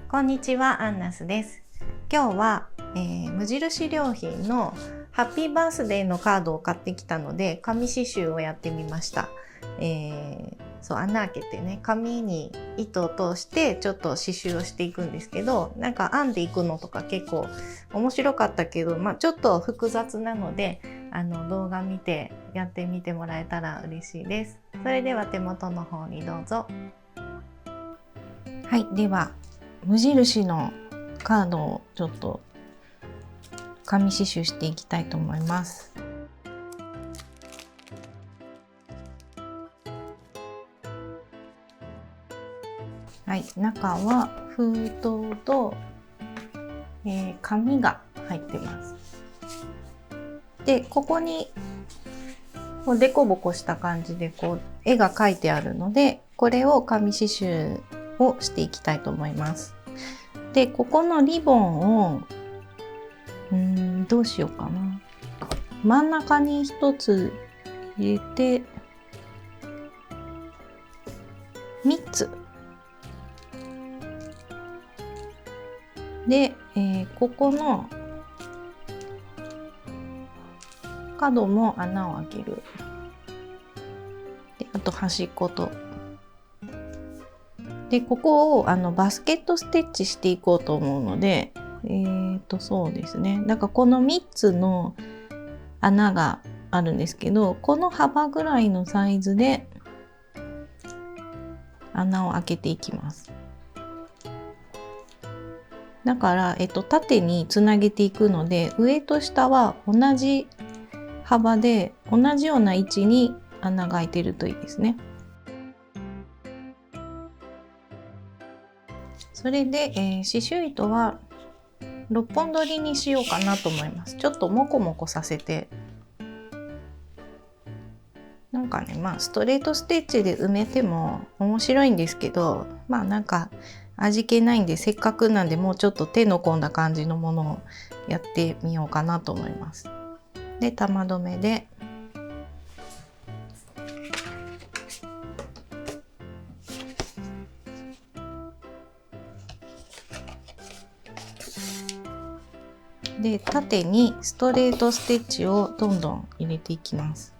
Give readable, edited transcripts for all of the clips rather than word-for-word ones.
こんにちは、アンナスです。今日は、無印良品のハッピーバースデーのカードを買ってきたので、紙刺繍をやってみました。穴開けてね、紙に糸を通してちょっと刺繍をしていくんですけど、なんか編んでいくのとか結構面白かったけど、ちょっと複雑なので、動画見てやってみてもらえたら嬉しいです。それでは手元の方にどうぞ。はい、では無印のカードをちょっと紙刺繍していきたいと思います。はい、中は封筒と、紙が入ってます。で、ここにこうデコボコした感じでこう絵が描いてあるので、これを紙刺繍をしていきたいと思います。で、ここのリボンをどうしようかな。真ん中に一つ入れて3つで、ここの角も穴を開ける。で、あと端っことで、ここをバスケットステッチしていこうと思うので、そうですね。だからこの3つの穴があるんですけど、この幅ぐらいのサイズで穴を開けていきます。だから、縦につなげていくので、上と下は同じ幅で同じような位置に穴が開いてるといいですね。それで、刺繍糸は6本取りにしようかなと思います。ちょっとモコモコさせて、なんかね、ストレートステッチで埋めても面白いんですけど、なんか味気ないんで、せっかくなんでもうちょっと手の込んだ感じのものをやってみようかなと思います。で、玉留めで縦にストレートステッチをどんどん入れていきます。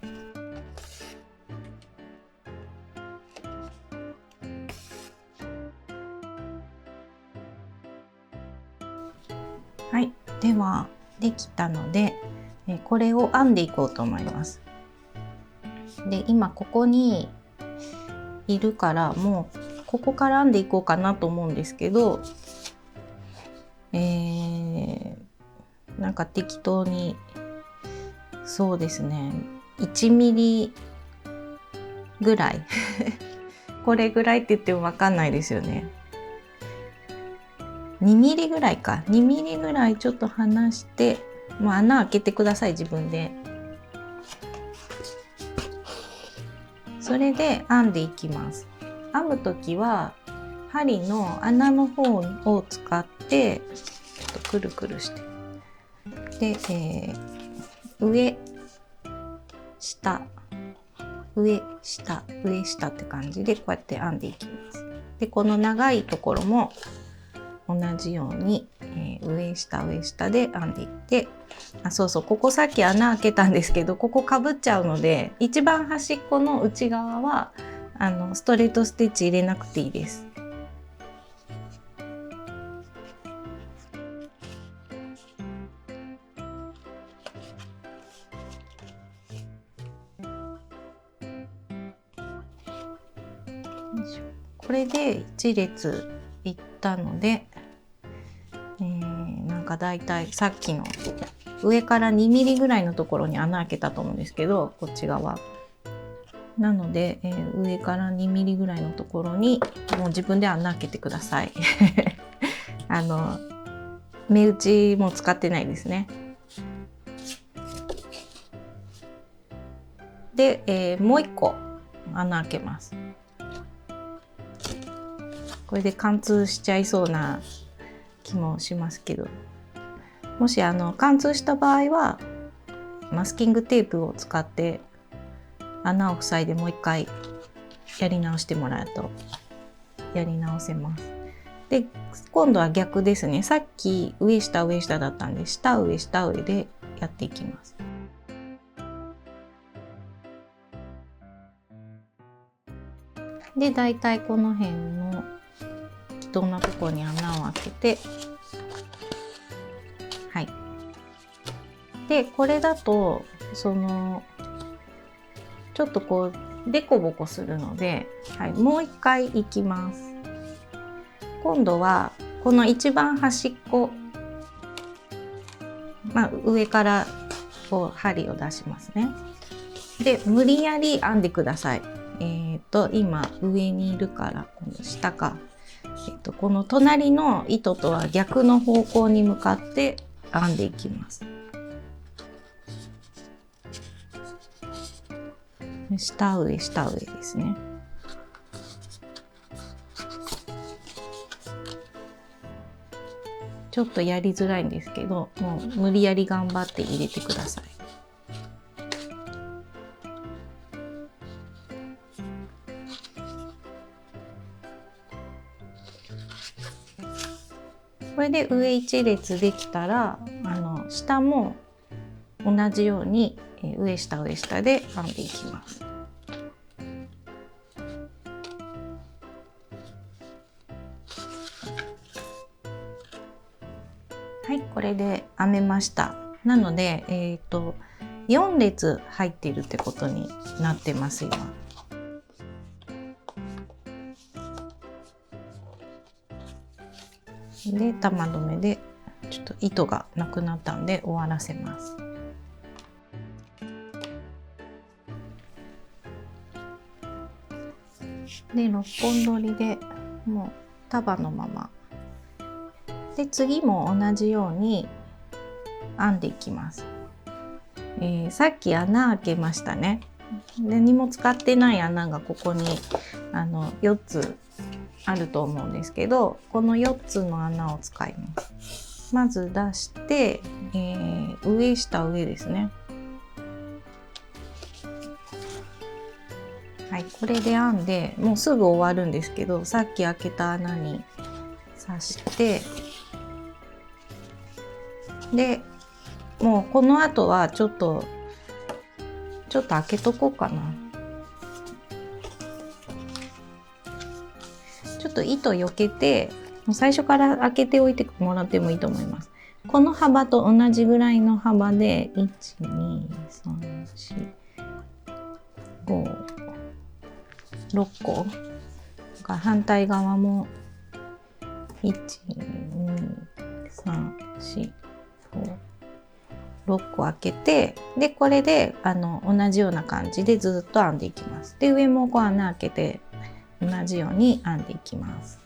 はい、ではできたので、これを編んでいこうと思います。で、今ここにいるからもうここから編んでいこうかなと思うんですけど、なんか適当に、そうですね、1ミリぐらいこれぐらいって言っても分かんないですよね。2ミリぐらいか、2ミリぐらいちょっと離して、もう穴開けてください、自分で。それで編んでいきます。編む時は針の穴の方を使ってちょっとくるくるして、で、上下上下上下って感じでこうやって編んでいきます。で、この長いところも同じように、上下上下で編んでいって、そうそう、ここさっき穴開けたんですけど、ここかぶっちゃうので、一番端っこの内側はストレートステッチ入れなくていいです。これで1列いったので、なんかだいたいさっきの上から2ミリぐらいのところに穴開けたと思うんですけど、こっち側なので、上から2ミリぐらいのところにもう自分で穴開けてください目打ちも使ってないですね。で、もう1個穴開けます。これで貫通しちゃいそうな気もしますけど、もし貫通した場合はマスキングテープを使って穴を塞いでもう一回やり直してもらうとやり直せます。で今度は逆ですね。さっき上下上下だったんで、下上下上でやっていきます。でだいたいこの辺の適当なところに穴を開けて、はい。でこれだとちょっとこうデコボコするので、はい、もう一回いきます。今度はこの一番端っこ、上からこう針を出しますね。で無理やり編んでください。今上にいるから今度下か。この隣の糸とは逆の方向に向かって編んでいきます。下上下上ですね。ちょっとやりづらいんですけど、もう無理やり頑張って入れてください。これで上1列できたら、下も同じように上下上下で編んでいきます。はい、これで編めました。なので、4列入っているってことになってます今。で玉留めでちょっと糸がなくなったんで終わらせます。で6本取りでもう束のままで、次も同じように編んでいきます。さっき穴開けましたね。何も使ってない穴がここに4つあると思うんですけど、この4つの穴を使います。まず出して、上下上ですね。はい、これで編んでもうすぐ終わるんですけど、さっき開けた穴に刺して、でもうこの後はちょっと開けとこうかな。ちょっと糸よけて、もう最初から開けておいてもらってもいいと思います。この幅と同じぐらいの幅で1、2、3、4、5、6個が反対側も1、2、3、4、5、6個開けて、でこれで同じような感じでずっと編んでいきます。で上もこう穴開けて同じように編んでいきます。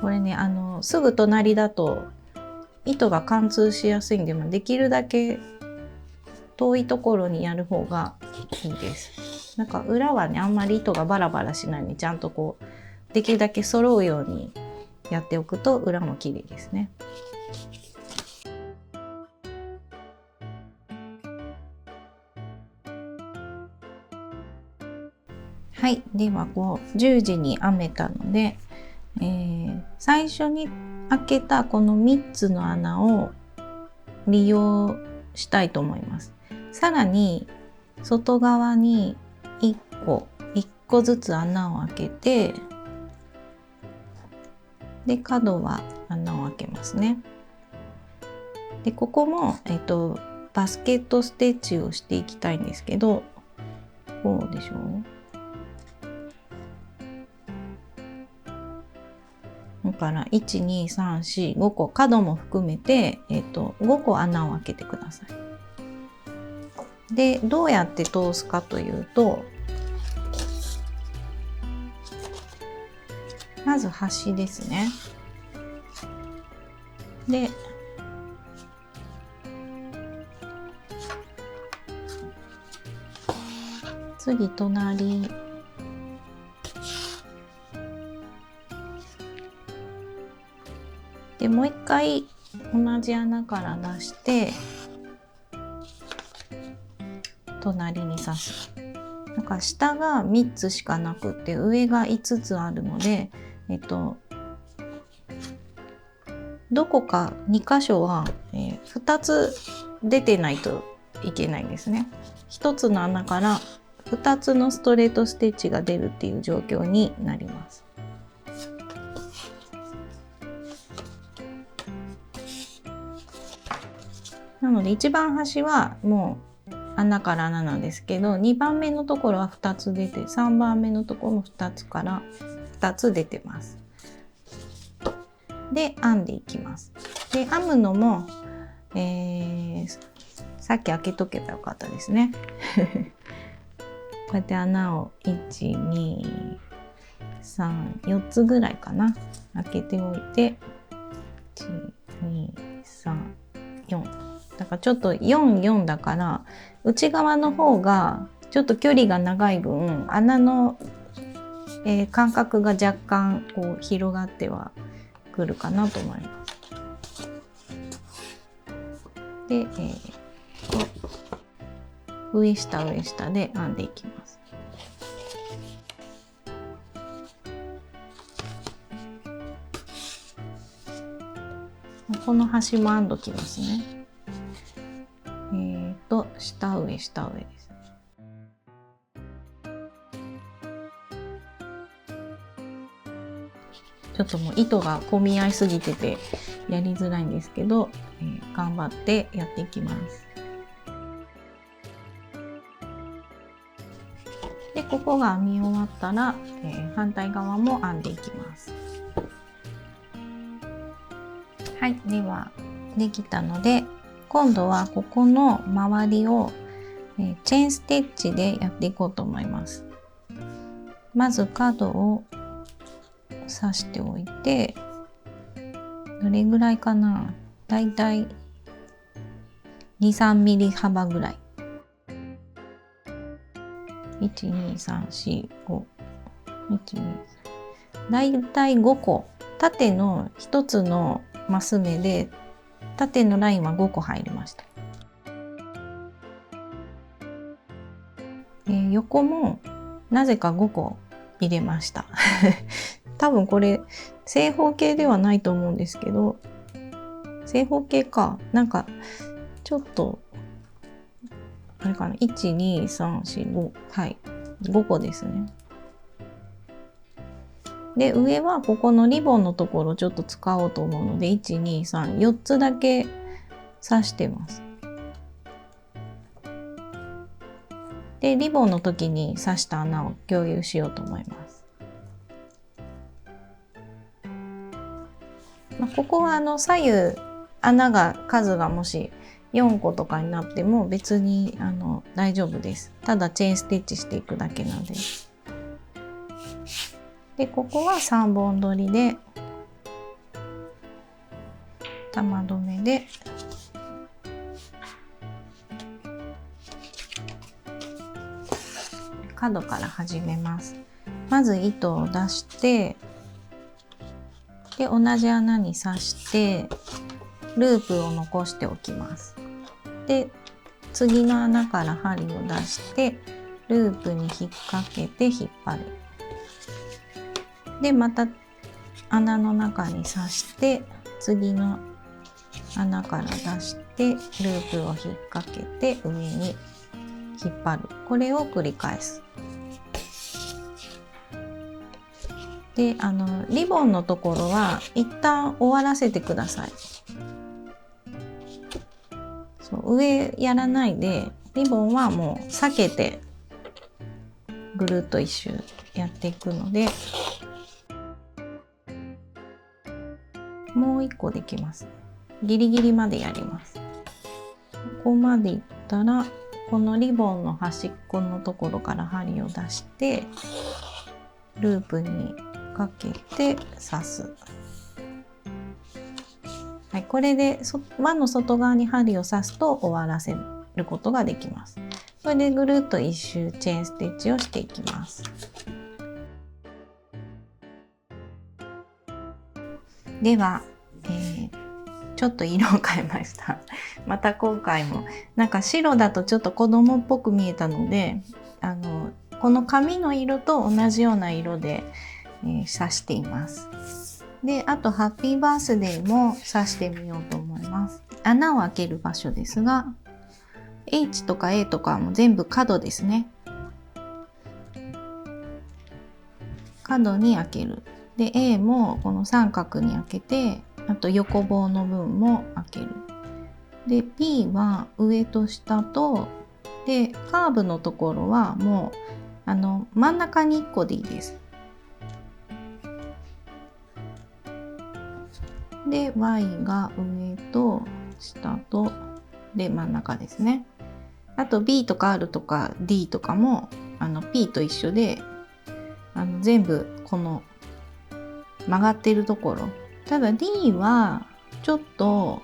これねすぐ隣だと糸が貫通しやすいんで、できるだけ遠いところにやる方がいいです。なんか裏はねあんまり糸がバラバラしないようにちゃんとこうできるだけ揃うようにやっておくと裏も綺麗ですね。はい、ではこう10時に編めたので、最初に開けたこの3つの穴を利用したいと思います。さらに外側に1個ずつ穴を開けて、で角は穴を開けますね。でここも、バスケットステッチをしていきたいんですけど、こうでしょう。だから12345個角も含めて、5個穴を開けてください。でどうやって通すかというと、まず端ですね。で次隣でもう一回同じ穴から出して隣に刺す。なんか下が3つしかなくって上が5つあるので、どこか2箇所は、2つ出てないといけないんですね。1つの穴から2つのストレートステッチが出るっていう状況になります。なので一番端はもう穴から穴なんですけど、2番目のところは2つ出て、3番目のところも2つから2つ出てます。で編んでいきます。で編むのも、さっき開けとけばよかったですね。こうやって穴を1、2、3、4つぐらいかな、開けておいて、1、2、3、4だからちょっと4、4だから内側の方がちょっと距離が長い分穴の、間隔が若干こう広がってはくるかなと思います。で、上下上下で編んでいきます。この端も編んどきますね。下上下上です。ちょっともう糸が混み合いすぎててやりづらいんですけど、頑張ってやっていきます。でここが編み終わったら、反対側も編んでいきます。はい、ではできたので今度はここの周りを、チェーンステッチでやっていこうと思います。まず角を刺しておいて、どれぐらいかな、だいたい 2、3 ミリ幅ぐらい、12345 だいたい5個、縦の1つのマス目で縦のラインは5個入りました。横もなぜか5個入れました。多分これ正方形ではないと思うんですけど、正方形か、なんかちょっとあれかな、12345、はい、5個ですね。で上はここのリボンのところちょっと使おうと思うので123、4つだけ刺してます。でリボンの時に刺した穴を共有しようと思います。ここは左右穴が数がもし4個とかになっても別に大丈夫です。ただチェーンステッチしていくだけなので。でここは3本取りで玉留めで角から始めます。まず糸を出してで同じ穴に刺してループを残しておきます。で次の穴から針を出してループに引っ掛けて引っ張る。でまた穴の中に刺して次の穴から出してループを引っ掛けて上に引っ張る。これを繰り返す。でリボンのところは一旦終わらせてください。そう上やらないでリボンはもう避けてぐるっと一周やっていくので、もう一個できます。ギリギリまでやります。ここまでいったらこのリボンの端っこのところから針を出してループにかけて刺す。はい、これで輪の外側に針を刺すと終わらせることができます。これでぐるっと一周チェーンステッチをしていきます。では、ちょっと色を変えましたまた今回もなんか白だとちょっと子供っぽく見えたので、この紙の色と同じような色で、刺しています。で、あとハッピーバースデーも刺してみようと思います。穴を開ける場所ですが、H とか A とかも全部角ですね。角に開ける。で A もこの三角に開けて、あと横棒の分も開ける。で B は上と下と、でカーブのところはもう真ん中に1個でいいです。で Y が上と下とで真ん中ですね。あと B とか R とか D とかもP と一緒で全部この曲がってるところ。ただ D はちょっと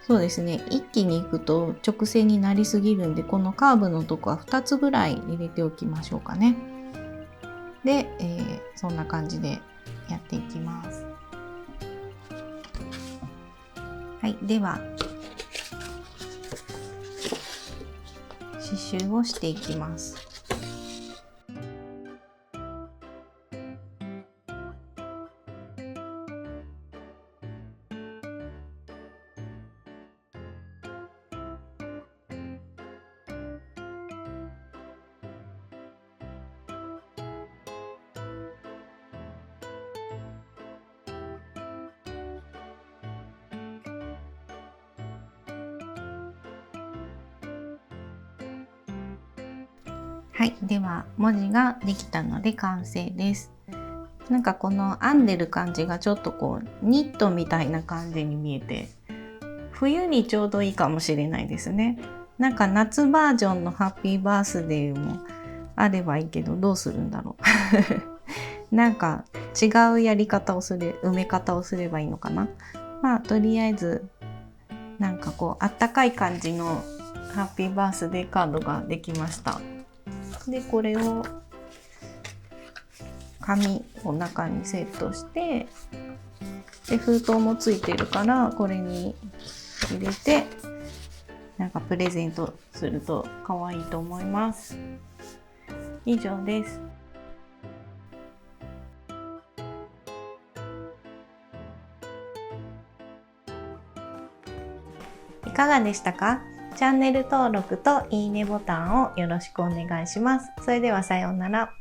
そうですね、一気に行くと直線になりすぎるんで、このカーブのとこは2つぐらい入れておきましょうかね。で、そんな感じでやっていきます。はい、では刺繍をしていきます。はい、では文字ができたので完成です。なんかこの編んでる感じがちょっとこうニットみたいな感じに見えて、冬にちょうどいいかもしれないですね。なんか夏バージョンのハッピーバースデーもあればいいけど、どうするんだろうなんか違うやり方を埋め方をすればいいのかな。まあとりあえずなんかこうあったかい感じのハッピーバースデーカードができました。でこれを紙を中にセットして、で封筒もついてるからこれに入れてなんかプレゼントすると可愛いと思います。以上です。いかがでしたか？チャンネル登録といいねボタンをよろしくお願いします。それではさようなら。